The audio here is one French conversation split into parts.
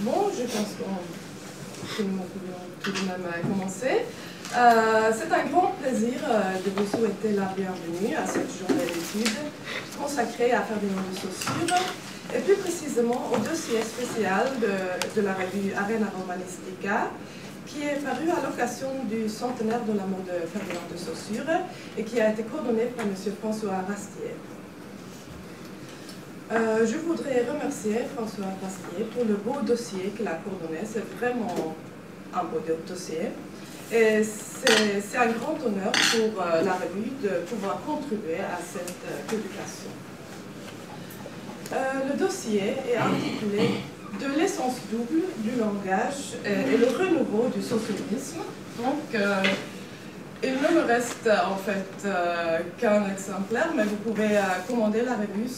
Bon, je pense que nous pouvons tout de même commencer. C'est un grand plaisir de vous souhaiter la bienvenue à cette journée d'études consacrée à Ferdinand de Saussure, et plus précisément au dossier spécial de la revue Arena Romanistica, qui est paru à l'occasion du centenaire de la mort de Ferdinand de Saussure et qui a été coordonné par M. François Rastier. Je voudrais remercier François Rastier pour le beau dossier qu'il a coordonné. C'est vraiment un beau dossier. Et c'est un grand honneur pour la revue de pouvoir contribuer à cette publication. Le dossier est intitulé « De l'essence double du langage et le renouveau du socialisme ». Donc, il ne me reste en fait qu'un exemplaire, mais vous pouvez commander la revue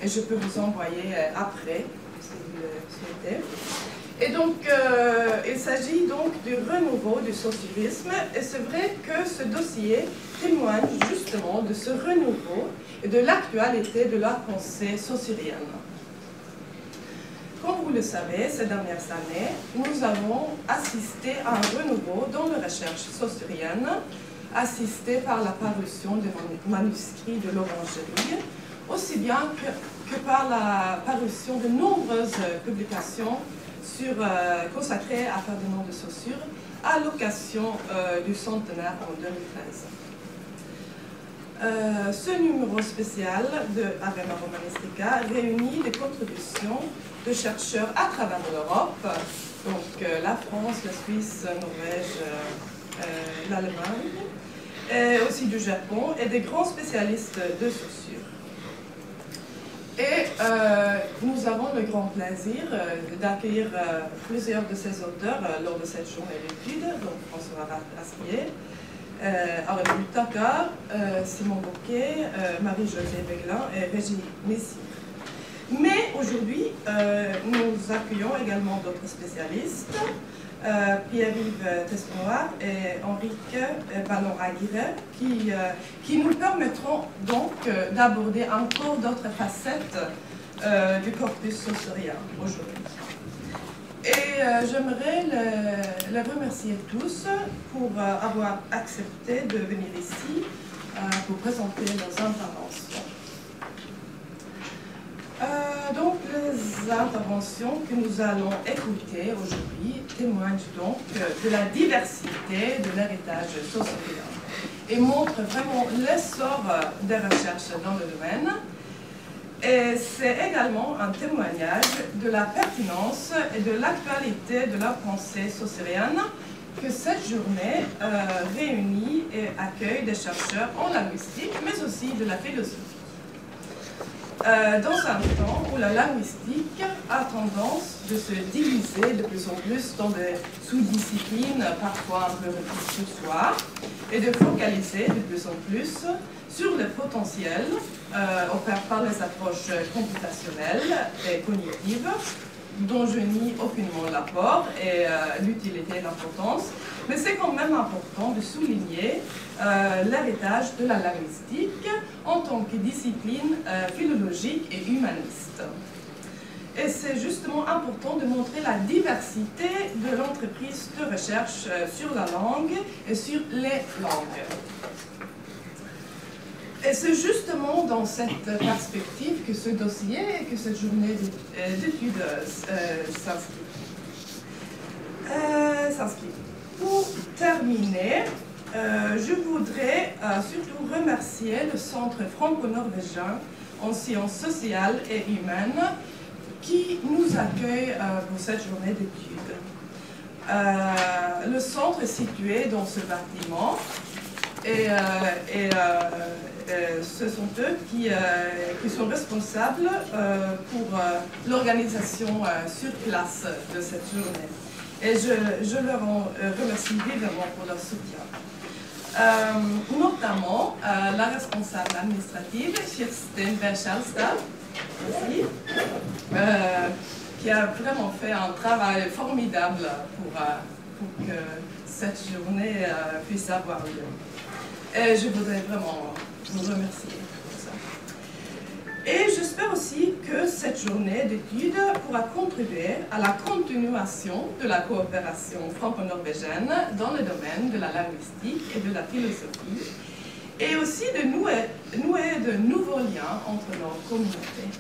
et je peux vous envoyer après, si vous le souhaitez. Et donc, il s'agit donc du renouveau du socialisme, et c'est vrai que ce dossier témoigne justement de ce renouveau et de l'actualité de la pensée saussurienne. Comme vous le savez, ces dernières années, nous avons assisté à un renouveau dans la recherche saussurienne, assisté par la parution des manuscrits de l'Orangerie, aussi bien que par la parution de nombreuses publications consacrées à Ferdinand de Saussure à l'occasion du centenaire en 2013. Ce numéro spécial de Arena Romanistica réunit les contributions de chercheurs à travers l'Europe, donc la France, la Suisse, la Norvège, l'Allemagne, et aussi du Japon, et des grands spécialistes de Saussure. Et nous avons le grand plaisir d'accueillir plusieurs de ces auteurs lors de cette journée d'études, donc François Rastier, Aurélie Takar, Simon Bouquet, Marie-Josée Beglin et Régis Messire. Mais aujourd'hui, nous accueillons également d'autres spécialistes, Pierre-Yves Testenoir et Henrique Ballon-Aguirre, qui nous permettront donc d'aborder encore d'autres facettes du corpus saussurien aujourd'hui. Et j'aimerais les remercier tous pour avoir accepté de venir ici pour présenter leurs interventions. Donc, les interventions que nous allons écouter aujourd'hui témoignent donc de la diversité de l'héritage saussurien et montrent vraiment l'essor des recherches dans le domaine. Et c'est également un témoignage de la pertinence et de l'actualité de la pensée saussurienne que cette journée réunit et accueille des chercheurs en linguistique, mais aussi de la philosophie. Dans un temps où la linguistique a tendance de se diviser de plus en plus dans des sous-disciplines parfois un peu réfléchisseurs et de focaliser de plus en plus sur le potentiel offert par les approches computationnelles et cognitives, dont je nie aucunement l'apport et l'utilité et l'importance, mais c'est quand même important de souligner l'héritage de la linguistique en tant que discipline philologique et humaniste. Et c'est justement important de montrer la diversité de l'entreprise de recherche sur la langue et sur les langues. Et c'est justement dans cette perspective que ce dossier et que cette journée d'études s'inscrit. Pour terminer, je voudrais surtout remercier le Centre franco-norvégien en sciences sociales et humaines qui nous accueille pour cette journée d'études. Le centre est situé dans ce bâtiment et ce sont eux qui sont responsables pour l'organisation sur place de cette journée. Et je leur remercie vivement pour leur soutien. Notamment la responsable administrative, Kirsten Berchalstad, qui a vraiment fait un travail formidable pour que cette journée puisse avoir lieu. Et je voudrais vraiment vous remercier pour ça. Et j'espère aussi que cette journée d'études pourra contribuer à la continuation de la coopération franco-norvégienne dans le domaine de la linguistique et de la philosophie, et aussi de nouer de nouveaux liens entre nos communautés.